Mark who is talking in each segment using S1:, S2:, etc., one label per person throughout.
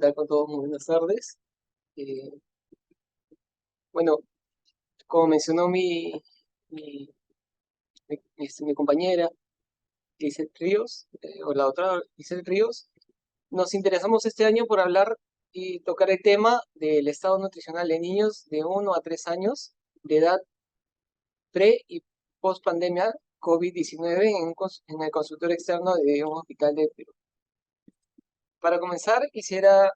S1: tal con todos? Muy buenas tardes. Eh, bueno, como mencionó mi compañera Lizeth Ríos, o la otra Lizeth Ríos, nos interesamos este año por hablar y tocar el tema del estado nutricional de niños de 1 a 3 años de edad pre y post pandemia COVID-19 en el consultorio externo de un hospital de Perú. Para comenzar, quisiera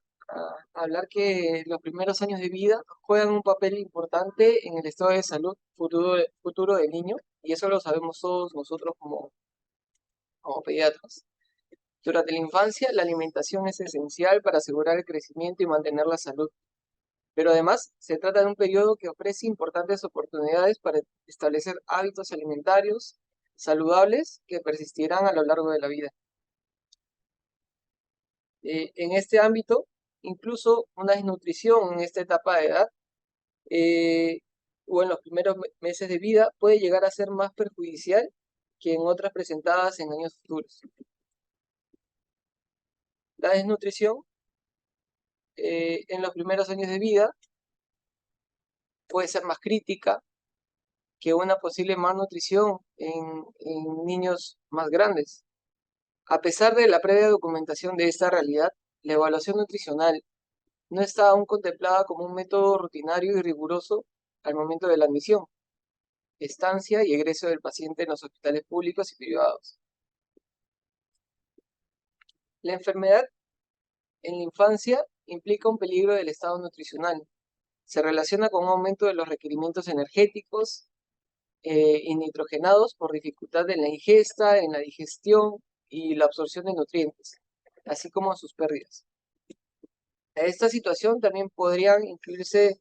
S1: hablar que los primeros años de vida juegan un papel importante en el estado de salud futuro del niño, y eso lo sabemos todos nosotros como pediatras. Durante la infancia, la alimentación es esencial para asegurar el crecimiento y mantener la salud, pero además se trata de un periodo que ofrece importantes oportunidades para establecer hábitos alimentarios saludables que persistirán a lo largo de la vida. En este ámbito, incluso una desnutrición en esta etapa de edad eh, o en los primeros meses de vida puede llegar a ser más perjudicial que en otras presentadas en años futuros. La desnutrición en los primeros años de vida puede ser más crítica que una posible malnutrición en niños más grandes. A pesar de la previa documentación de esta realidad, la evaluación nutricional no está aún contemplada como un método rutinario y riguroso al momento de la admisión, estancia y egreso del paciente en los hospitales públicos y privados. La enfermedad en la infancia implica un peligro del estado nutricional. Se relaciona con un aumento de los requerimientos energéticos y nitrogenados por dificultad en la ingesta, en la digestión y la absorción de nutrientes, así como en sus pérdidas. A esta situación también podrían incluirse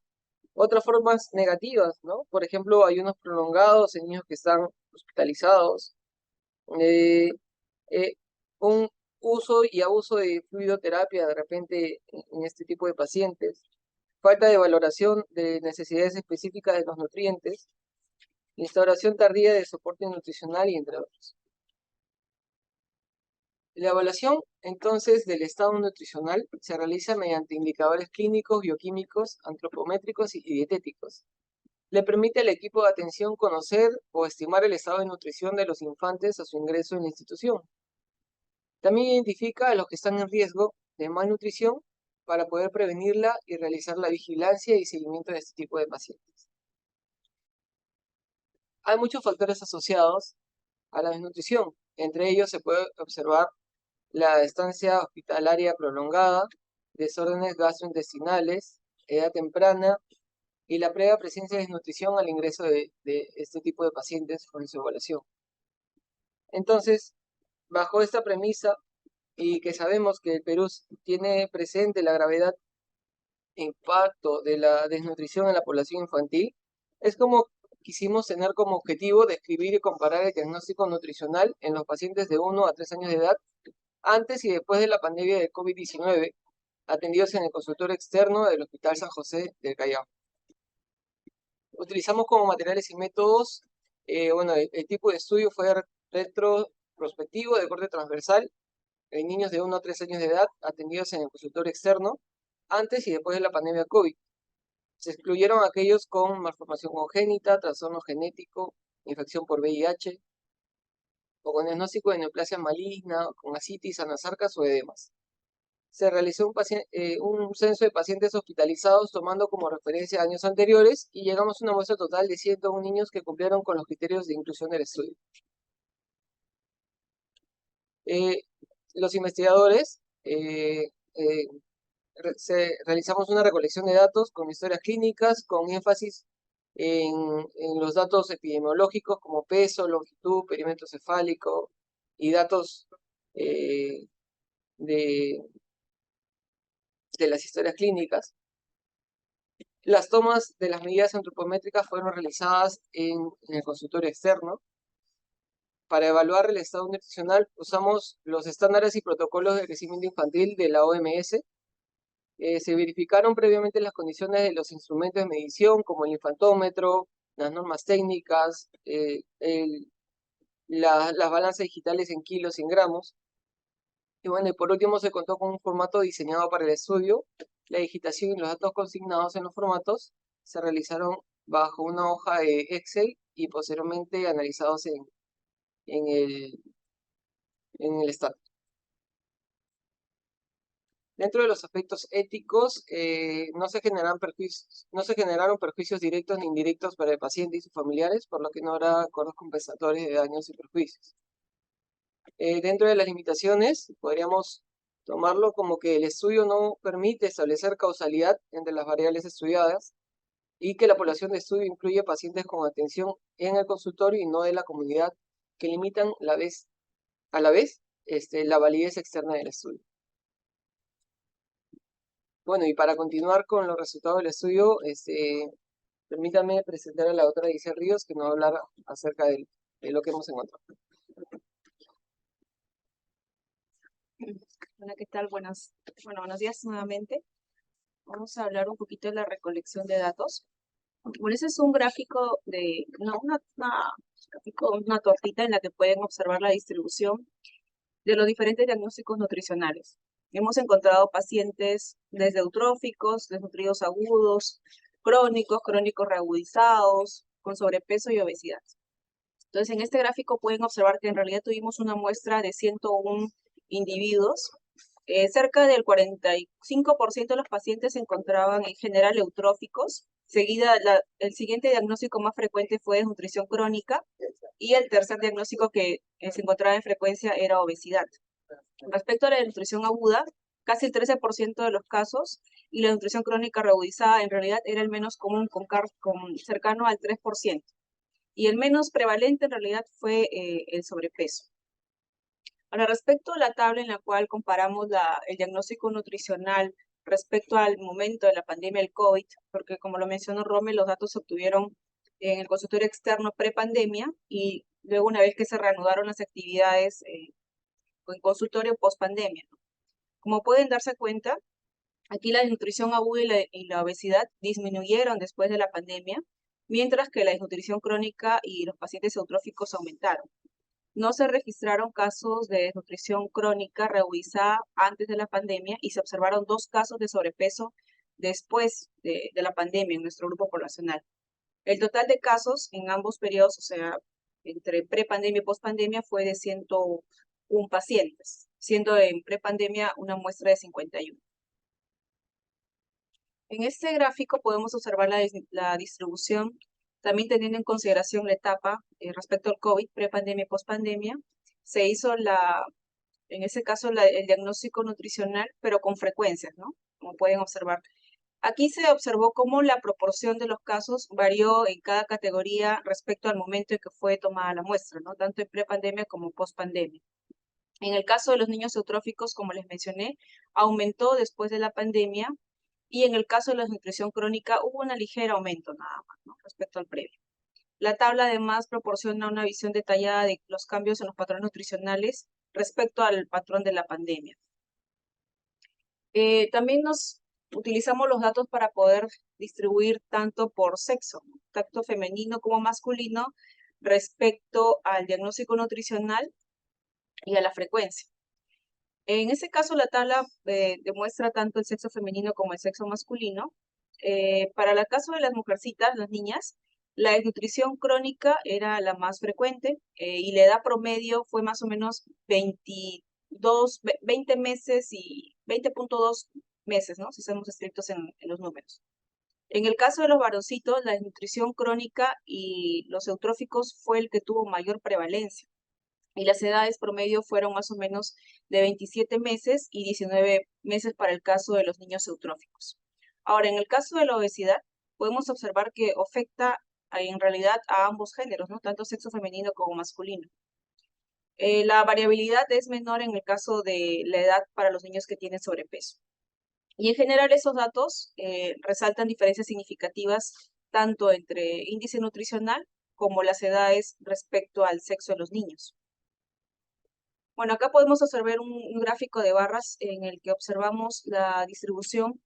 S1: otras formas negativas, ¿no? Por ejemplo, ayunos prolongados en niños que están hospitalizados, eh, eh, un uso y abuso de fluidoterapia de repente en este tipo de pacientes, falta de valoración de necesidades específicas de los nutrientes, instauración tardía de soporte nutricional y entre otros. La evaluación, entonces, del estado nutricional se realiza mediante indicadores clínicos, bioquímicos, antropométricos y dietéticos. Le permite al equipo de atención conocer o estimar el estado de nutrición de los infantes a su ingreso en la institución. También identifica a los que están en riesgo de malnutrición para poder prevenirla y realizar la vigilancia y seguimiento de este tipo de pacientes. Hay muchos factores asociados a la desnutrición. Entre ellos se puede observar la estancia hospitalaria prolongada, desórdenes gastrointestinales, edad temprana y la previa presencia de desnutrición al ingreso de este tipo de pacientes con su evaluación. Entonces, bajo esta premisa, y que sabemos que el Perú tiene presente la gravedad e impacto de la desnutrición en la población infantil, es como quisimos tener como objetivo describir y comparar el diagnóstico nutricional en los pacientes de 1 a 3 años de edad antes y después de la pandemia de COVID-19, atendidos en el consultorio externo del Hospital San José del Callao. Utilizamos como materiales y métodos, el tipo de estudio fue retroprospectivo de corte transversal en niños de 1 a 3 años de edad atendidos en el consultorio externo antes y después de la pandemia COVID. Se excluyeron aquellos con malformación congénita, trastorno genético, infección por VIH, o con diagnóstico de neoplasia maligna, con ascitis, anasarcas o edemas. Se realizó un censo de pacientes hospitalizados tomando como referencia años anteriores y llegamos a una muestra total de 101 niños que cumplieron con los criterios de inclusión del estudio. Los investigadores realizamos una recolección de datos con historias clínicas, con énfasis en los datos epidemiológicos como peso, longitud, perímetro cefálico y datos eh, de las historias clínicas. Las tomas de las medidas antropométricas fueron realizadas en el consultorio externo. Para evaluar el estado nutricional usamos los estándares y protocolos de crecimiento infantil de la OMS. Se verificaron previamente las condiciones de los instrumentos de medición, como el infantómetro, las normas técnicas, las balanzas digitales en kilos y en gramos. Y bueno, y por último se contó con un formato diseñado para el estudio. La digitación y los datos consignados en los formatos se realizaron bajo una hoja de Excel y posteriormente analizados en el STAT. Dentro de los aspectos éticos, no se generaron perjuicios directos ni indirectos para el paciente y sus familiares, por lo que no habrá acuerdos compensatorios de daños y perjuicios. Dentro de las limitaciones, podríamos tomarlo como que el estudio no permite establecer causalidad entre las variables estudiadas y que la población de estudio incluye pacientes con atención en el consultorio y no de la comunidad, que limitan a la vez la validez externa del estudio. Bueno, y para continuar con los resultados del estudio, permítame presentar a la doctora Giselle Ríos, que nos va a hablar acerca de lo que hemos encontrado.
S2: Hola, ¿qué tal? Buenos días nuevamente. Vamos a hablar un poquito de la recolección de datos. Bueno, ese es un gráfico de una tortita en la que pueden observar la distribución de los diferentes diagnósticos nutricionales. Hemos encontrado pacientes desde eutróficos, desnutridos agudos, crónicos reagudizados, con sobrepeso y obesidad. Entonces, en este gráfico pueden observar que en realidad tuvimos una muestra de 101 individuos. Cerca del 45% de los pacientes se encontraban en general eutróficos. El siguiente diagnóstico más frecuente fue desnutrición crónica y el tercer diagnóstico que se encontraba en frecuencia era obesidad. Respecto a la nutrición aguda, casi el 13% de los casos, y la nutrición crónica reagudizada en realidad era el menos común, cercano al 3%. Y el menos prevalente en realidad fue el sobrepeso. Ahora, respecto a la tabla en la cual comparamos el diagnóstico nutricional respecto al momento de la pandemia del COVID, porque como lo mencionó Rommel, los datos se obtuvieron en el consultorio externo prepandemia y luego una vez que se reanudaron las actividades en consultorio pospandemia. Como pueden darse cuenta, aquí la desnutrición aguda y la obesidad disminuyeron después de la pandemia, mientras que la desnutrición crónica y los pacientes eutróficos aumentaron. No se registraron casos de desnutrición crónica reagudizada antes de la pandemia y se observaron 2 casos de sobrepeso después de la pandemia en nuestro grupo poblacional. El total de casos en ambos periodos, o sea, entre prepandemia y pospandemia, fue de 101 pacientes, siendo en prepandemia una muestra de 51. En este gráfico podemos observar la distribución, también teniendo en consideración la etapa respecto al COVID, prepandemia y pospandemia. Se hizo en ese caso el diagnóstico nutricional, pero con frecuencias, ¿no? Como pueden observar. Aquí se observó cómo la proporción de los casos varió en cada categoría respecto al momento en que fue tomada la muestra, ¿no? Tanto en prepandemia como pospandemia. En el caso de los niños eutróficos, como les mencioné, aumentó después de la pandemia. Y en el caso de la nutrición crónica hubo un ligero aumento nada más, ¿no? Respecto al previo. La tabla además proporciona una visión detallada de los cambios en los patrones nutricionales respecto al patrón de la pandemia. También utilizamos los datos para poder distribuir tanto por sexo, ¿no? Tanto femenino como masculino, respecto al diagnóstico nutricional y a la frecuencia. En ese caso, la tabla demuestra tanto el sexo femenino como el sexo masculino. Para el caso de las mujercitas, las niñas, la desnutrición crónica era la más frecuente y la edad promedio fue más o menos 20 meses y 20.2 meses, ¿no? Si somos estrictos en los números. En el caso de los varoncitos, la desnutrición crónica y los eutróficos fue el que tuvo mayor prevalencia. Y las edades promedio fueron más o menos de 27 meses y 19 meses para el caso de los niños eutróficos. Ahora, en el caso de la obesidad, podemos observar que afecta en realidad a ambos géneros, ¿no? Tanto sexo femenino como masculino. La variabilidad es menor en el caso de la edad para los niños que tienen sobrepeso. Y en general esos datos resaltan diferencias significativas tanto entre índice nutricional como las edades respecto al sexo de los niños. Bueno, acá podemos observar un gráfico de barras en el que observamos la distribución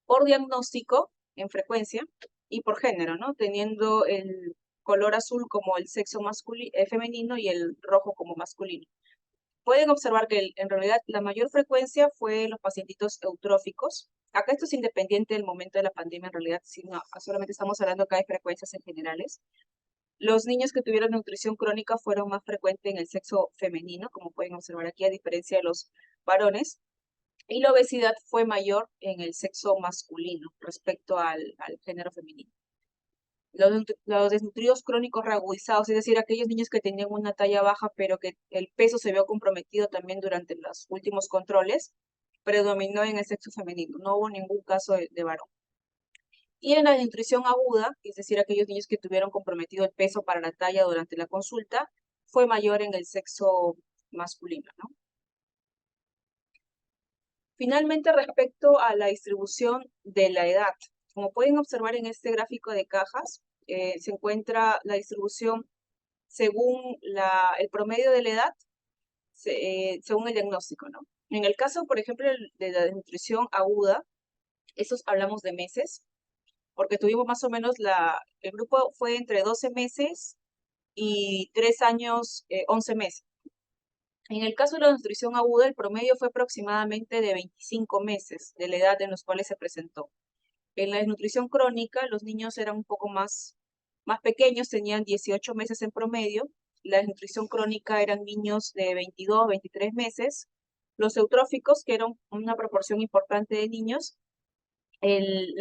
S2: por diagnóstico en frecuencia y por género, ¿no? Teniendo el color azul como el sexo femenino y el rojo como masculino. pueden observar que en realidad la mayor frecuencia fue en los pacientitos eutróficos. Acá esto es independiente del momento de la pandemia, en realidad, sino solamente estamos hablando acá de frecuencias en generales. Los niños que tuvieron nutrición crónica fueron más frecuentes en el sexo femenino, como pueden observar aquí, a diferencia de los varones. Y la obesidad fue mayor en el sexo masculino respecto al género femenino. Los desnutridos crónicos reagudizados, es decir, aquellos niños que tenían una talla baja, pero que el peso se vio comprometido también durante los últimos controles, predominó en el sexo femenino. No hubo ningún caso de varón. Y en la desnutrición aguda, es decir, aquellos niños que tuvieron comprometido el peso para la talla durante la consulta, fue mayor en el sexo masculino, ¿no? Finalmente, respecto a la distribución de la edad, como pueden observar en este gráfico de cajas, se encuentra la distribución según el promedio de la edad, según el diagnóstico, ¿no? En el caso, por ejemplo, de la desnutrición aguda, esos hablamos de meses, porque tuvimos más o menos el grupo fue entre 12 meses y 3 años, 11 meses. En el caso de la nutrición aguda, el promedio fue aproximadamente de 25 meses de la edad en los cuales se presentó. En la desnutrición crónica, los niños eran un poco más pequeños, tenían 18 meses en promedio. La desnutrición crónica eran niños de 22, 23 meses. Los eutróficos, que eran una proporción importante de niños, el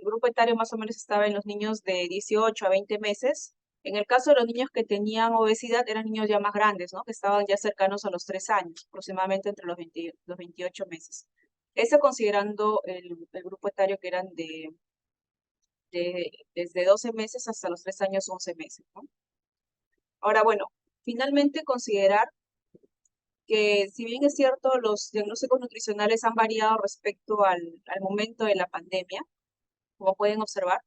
S2: grupo etario más o menos estaba en los niños de 18 a 20 meses. En el caso de los niños que tenían obesidad, eran niños ya más grandes, ¿no? Que estaban ya cercanos a los 3 años, aproximadamente entre los 28 meses. Eso considerando el grupo etario que eran desde 12 meses hasta los 3 años, 11 meses, ¿no? Ahora, bueno, finalmente considerar que si bien es cierto, los diagnósticos nutricionales han variado respecto al momento de la pandemia, como pueden observar,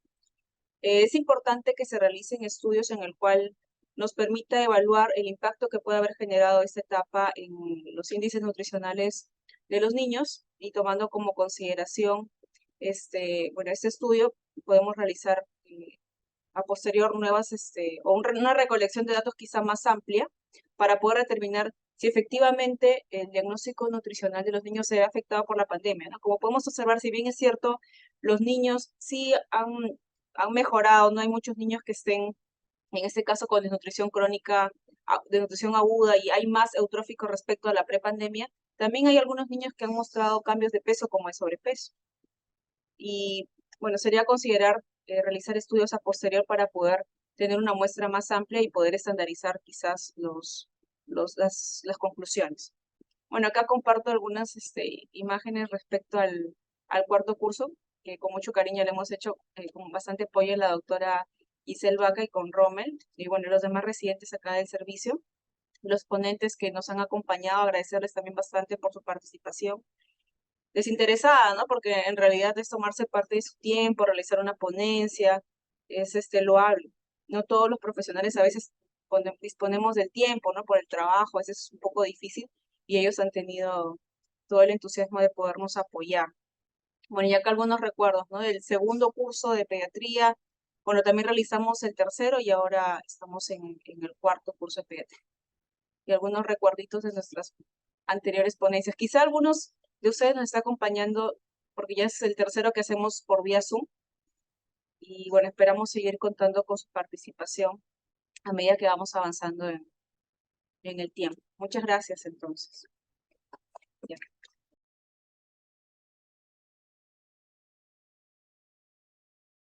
S2: es importante que se realicen estudios en el cual nos permita evaluar el impacto que puede haber generado esta etapa en los índices nutricionales de los niños y tomando como consideración este estudio podemos realizar a posterior nuevas una recolección de datos quizá más amplia para poder determinar si efectivamente el diagnóstico nutricional de los niños se ve afectado por la pandemia, ¿no? Como podemos observar, si bien es cierto, los niños sí han mejorado, no hay muchos niños que estén, en este caso, con desnutrición crónica, desnutrición aguda, y hay más eutróficos respecto a la prepandemia, también hay algunos niños que han mostrado cambios de peso como el sobrepeso. Y bueno, sería considerar realizar estudios a posterior para poder tener una muestra más amplia y poder estandarizar quizás las conclusiones. Bueno, acá comparto algunas imágenes respecto al cuarto curso, que con mucho cariño le hemos hecho con bastante apoyo a la doctora Giselle Vaca y con Rommel, y bueno, los demás residentes acá del servicio, los ponentes que nos han acompañado, agradecerles también bastante por su participación. Desinteresada, ¿no? Porque en realidad es tomarse parte de su tiempo, realizar una ponencia, es loable. No todos los profesionales a veces disponemos del tiempo, ¿no? Por el trabajo, a veces es un poco difícil y ellos han tenido todo el entusiasmo de podernos apoyar. Bueno, y acá algunos recuerdos, ¿no? Del segundo curso de pediatría, bueno, también realizamos el tercero y ahora estamos en el cuarto curso de pediatría. Y algunos recuerditos de nuestras anteriores ponencias. Quizá algunos de ustedes nos está acompañando porque ya es el tercero que hacemos por vía Zoom. Y bueno, esperamos seguir contando con su participación a medida que vamos avanzando en el tiempo. Muchas gracias entonces. Ya.